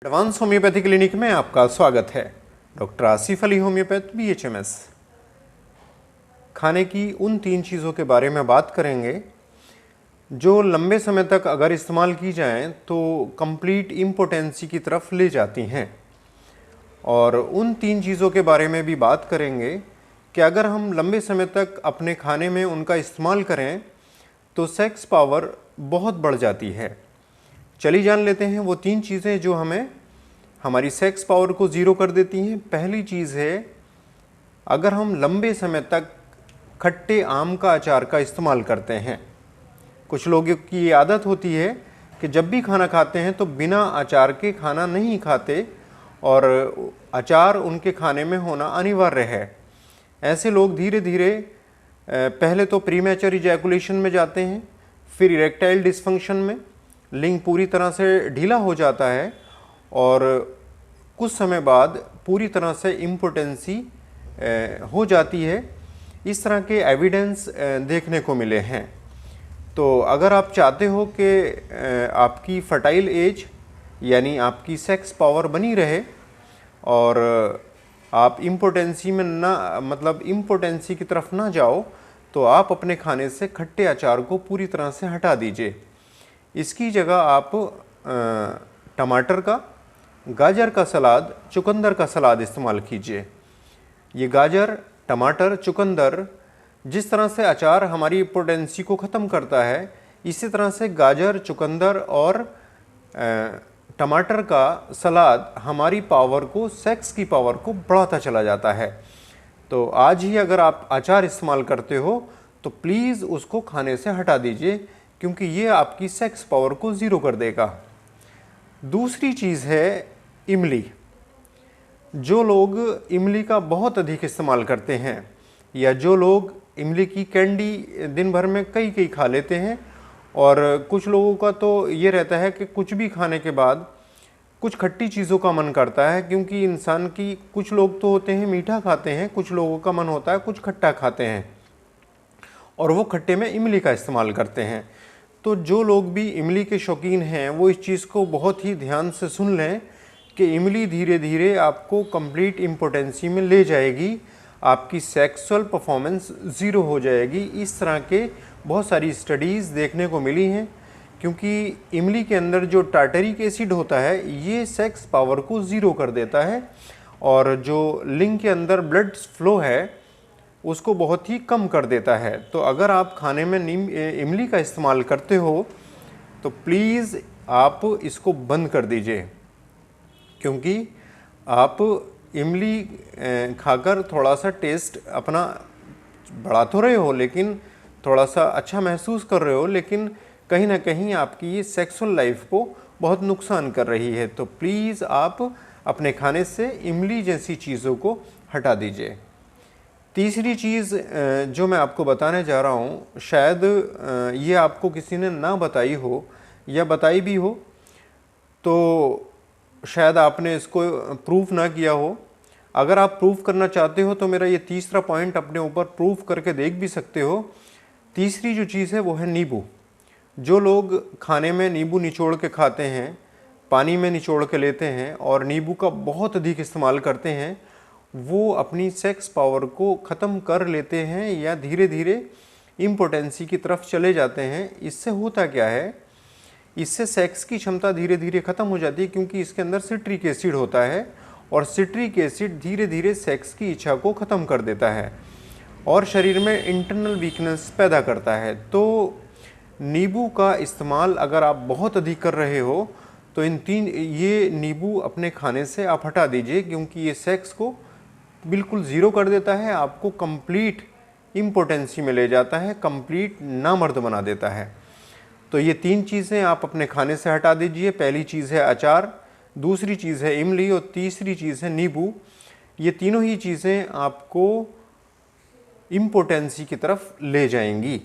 Advance homeopathy clinic में आपका स्वागत है। Doctor Asif Ali, homeopath, BHMS। खाने की उन 3 चीज़ों के बारे में बात करेंगे जो लंबे समय तक अगर इस्तेमाल की जाएं तो कंप्लीट इम्पोटेंसी की तरफ ले जाती हैं। और उन 3 चीज़ों के बारे में भी बात करेंगे कि अगर हम लंबे समय तक अपने खाने में उनका इस्तेमाल करें तो सेक्स पावर बहुत बढ़ जाती है। चलिए जान लेते हैं वो 3 चीज़ें जो हमें हमारी सेक्स पावर को ज़ीरो कर देती हैं। पहली चीज़ है, अगर हम लंबे समय तक खट्टे आम का अचार का इस्तेमाल करते हैं। कुछ लोगों की ये आदत होती है कि जब भी खाना खाते हैं तो बिना अचार के खाना नहीं खाते और अचार उनके खाने में होना अनिवार्य है। ऐसे लोग धीरे धीरे पहले तो प्रीमैच्योर इजैकुलेशन में जाते हैं, फिर इरेक्टाइल डिस्फंक्शन में, लिंग पूरी तरह से ढीला हो जाता है और कुछ समय बाद पूरी तरह से इम्पोटेंसी हो जाती है। इस तरह के एविडेंस देखने को मिले हैं। तो अगर आप चाहते हो कि आपकी फर्टाइल एज यानी आपकी सेक्स पावर बनी रहे और आप इम्पोटेंसी में ना इम्पोटेंसी की तरफ ना जाओ, तो आप अपने खाने से खट्टे अचार को पूरी तरह से हटा दीजिए। इसकी जगह आप टमाटर का, गाजर का सलाद, चुकंदर का सलाद इस्तेमाल कीजिए। ये गाजर, टमाटर, चुकंदर जिस तरह से अचार हमारी इम्पोटेंसी को ख़त्म करता है, इसी तरह से गाजर, चुकंदर और टमाटर का सलाद हमारी पावर को, सेक्स की पावर को बढ़ाता चला जाता है। तो आज ही अगर आप अचार इस्तेमाल करते हो तो प्लीज़ उसको खाने से हटा दीजिए, क्योंकि ये आपकी सेक्स पावर को ज़ीरो कर देगा। दूसरी चीज़ है इमली। जो लोग इमली का बहुत अधिक इस्तेमाल करते हैं या जो लोग इमली की कैंडी दिन भर में कई खा लेते हैं, और कुछ लोगों का तो ये रहता है कि कुछ भी खाने के बाद कुछ खट्टी चीज़ों का मन करता है, क्योंकि इंसान की कुछ लोग तो होते हैं मीठा खाते हैं, कुछ लोगों का मन होता है कुछ खट्टा खाते हैं और वो खट्टे में इमली का इस्तेमाल करते हैं। तो जो लोग भी इमली के शौकीन हैं वो इस चीज़ को बहुत ही ध्यान से सुन लें कि इमली धीरे धीरे आपको कंप्लीट इम्पोटेंसी में ले जाएगी, आपकी सेक्सुअल परफॉर्मेंस ज़ीरो हो जाएगी। इस तरह के बहुत सारी स्टडीज़ देखने को मिली हैं, क्योंकि इमली के अंदर जो टार्टरिक एसिड होता है ये सेक्स पावर को ज़ीरो कर देता है और जो लिंग के अंदर ब्लड फ्लो है उसको बहुत ही कम कर देता है। तो अगर आप खाने में इमली का इस्तेमाल करते हो तो प्लीज़ आप इसको बंद कर दीजिए, क्योंकि आप इमली खाकर थोड़ा सा टेस्ट अपना बढ़ा तो रहे हो, लेकिन थोड़ा सा अच्छा महसूस कर रहे हो, लेकिन कहीं ना कहीं आपकी ये सेक्सुअल लाइफ को बहुत नुकसान कर रही है। तो प्लीज़ आप अपने खाने से इमली जैसी चीज़ों को हटा दीजिए। तीसरी चीज़ जो मैं आपको बताने जा रहा हूँ, शायद ये आपको किसी ने ना बताई हो या बताई भी हो तो शायद आपने इसको प्रूफ ना किया हो। अगर आप प्रूफ करना चाहते हो तो मेरा ये तीसरा पॉइंट अपने ऊपर प्रूफ करके देख भी सकते हो। तीसरी जो चीज़ है वो है नींबू। जो लोग खाने में नींबू निचोड़ के खाते हैं, पानी में निचोड़ के लेते हैं और नींबू का बहुत अधिक इस्तेमाल करते हैं, वो अपनी सेक्स पावर को ख़त्म कर लेते हैं या धीरे धीरे इम्पोटेंसी की तरफ चले जाते हैं। इससे होता क्या है, इससे सेक्स की क्षमता धीरे धीरे ख़त्म हो जाती है, क्योंकि इसके अंदर सिट्रिक एसिड होता है और सिट्रिक एसिड धीरे धीरे सेक्स की इच्छा को ख़त्म कर देता है और शरीर में इंटरनल वीकनेस पैदा करता है। तो नींबू का इस्तेमाल अगर आप बहुत अधिक कर रहे हो तो ये नींबू अपने खाने से आप हटा दीजिए, क्योंकि ये सेक्स को बिल्कुल ज़ीरो कर देता है, आपको कंप्लीट इम्पोटेंसी में ले जाता है, कंप्लीट नामर्द बना देता है। तो ये 3 चीज़ें आप अपने खाने से हटा दीजिए। पहली चीज़ है अचार, दूसरी चीज़ है इमली और तीसरी चीज़ है नींबू। ये तीनों ही चीज़ें आपको इम्पोटेंसी की तरफ ले जाएंगी।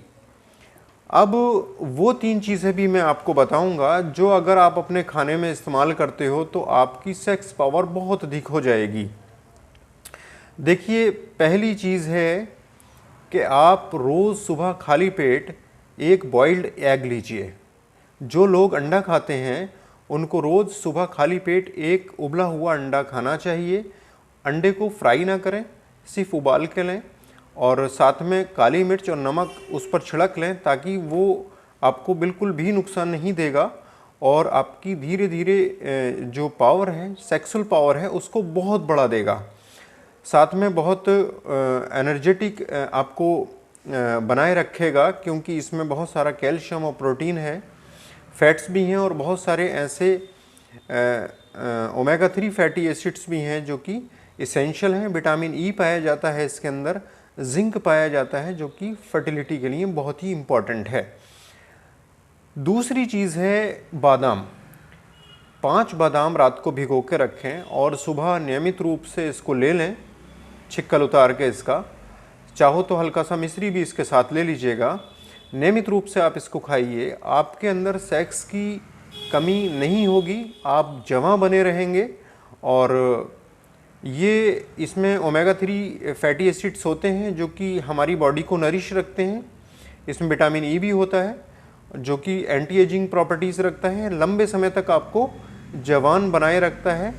अब वो 3 चीज़ें भी मैं आपको बताऊंगा जो अगर आप अपने खाने में इस्तेमाल करते हो तो आपकी सेक्स पावर बहुत अधिक हो जाएगी। देखिए, पहली चीज़ है कि आप रोज़ सुबह खाली पेट एक बॉइल्ड एग लीजिए। जो लोग अंडा खाते हैं उनको रोज़ सुबह खाली पेट एक उबला हुआ अंडा खाना चाहिए। अंडे को फ्राई ना करें, सिर्फ उबाल के लें और साथ में काली मिर्च और नमक उस पर छिड़क लें, ताकि वो आपको बिल्कुल भी नुकसान नहीं देगा और आपकी धीरे धीरे जो पावर है, सेक्सुअल पावर है, उसको बहुत बढ़ा देगा। साथ में बहुत एनर्जेटिक आपको बनाए रखेगा, क्योंकि इसमें बहुत सारा कैल्शियम और प्रोटीन है, फैट्स भी हैं और बहुत सारे ऐसे ओमेगा 3 फैटी एसिड्स भी हैं जो कि इसेंशियल हैं। विटामिन ई पाया जाता है इसके अंदर, जिंक पाया जाता है जो कि फर्टिलिटी के लिए बहुत ही इम्पॉर्टेंट है। दूसरी चीज़ है बादाम। 5 बादाम रात को भिगो के रखें और सुबह नियमित रूप से इसको ले लें, छिक्कल उतार के इसका। चाहो तो हल्का सा मिश्री भी इसके साथ ले लीजिएगा। नियमित रूप से आप इसको खाइए, आपके अंदर सेक्स की कमी नहीं होगी, आप जवां बने रहेंगे। और ये इसमें ओमेगा 3 फैटी एसिड्स होते हैं जो कि हमारी बॉडी को नरिश रखते हैं। इसमें विटामिन ई भी होता है जो कि एंटी एजिंग प्रॉपर्टीज़ रखता है, लंबे समय तक आपको जवान बनाए रखता है।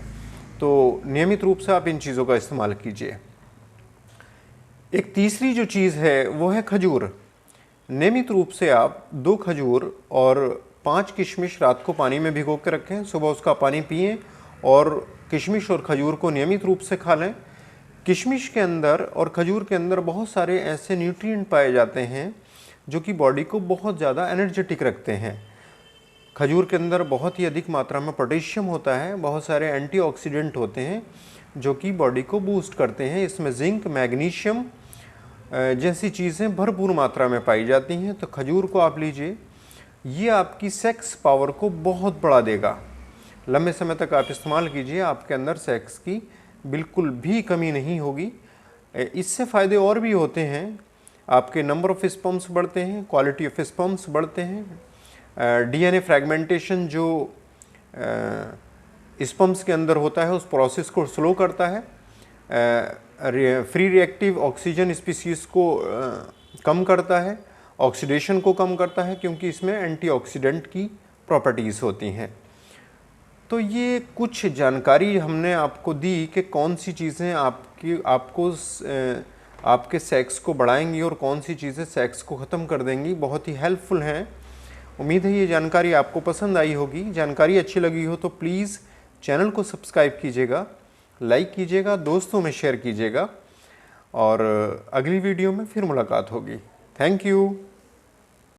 तो नियमित रूप से आप इन चीज़ों का इस्तेमाल कीजिए। एक तीसरी जो चीज़ है वो है खजूर। नियमित रूप से आप 2 खजूर और 5 किशमिश रात को पानी में भिगो के रखें, सुबह उसका पानी पिएं और किशमिश और खजूर को नियमित रूप से खा लें। किशमिश के अंदर और खजूर के अंदर बहुत सारे ऐसे न्यूट्रिएंट पाए जाते हैं जो कि बॉडी को बहुत ज़्यादा एनर्जेटिक रखते हैं। खजूर के अंदर बहुत ही अधिक मात्रा में पोटेशियम होता है, बहुत सारे एंटीऑक्सीडेंट होते हैं जो कि बॉडी को बूस्ट करते हैं। इसमें जिंक, मैग्नीशियम जैसी चीज़ें भरपूर मात्रा में पाई जाती हैं। तो खजूर को आप लीजिए, ये आपकी सेक्स पावर को बहुत बढ़ा देगा। लंबे समय तक आप इस्तेमाल कीजिए, आपके अंदर सेक्स की बिल्कुल भी कमी नहीं होगी। इससे फ़ायदे और भी होते हैं, आपके नंबर ऑफ स्पर्म्स बढ़ते हैं, क्वालिटी ऑफ स्पर्म्स बढ़ते हैं, डीएनए फ्रैगमेंटेशन जो स्पर्म्स के अंदर होता है उस प्रोसेस को स्लो करता है, फ्री रिएक्टिव ऑक्सीजन स्पीसीज़ को कम करता है, ऑक्सीडेशन को कम करता है, क्योंकि इसमें एंटीऑक्सीडेंट की प्रॉपर्टीज़ होती हैं। तो ये कुछ जानकारी हमने आपको दी कि कौन सी चीज़ें आपको आपके सेक्स को बढ़ाएंगी और कौन सी चीज़ें सेक्स को ख़त्म कर देंगी। बहुत ही हेल्पफुल हैं। उम्मीद है ये जानकारी आपको पसंद आई होगी। जानकारी अच्छी लगी हो तो प्लीज़ चैनल को सब्सक्राइब कीजिएगा, लाइक कीजिएगा, दोस्तों में शेयर कीजिएगा और अगली वीडियो में फिर मुलाकात होगी। Thank you.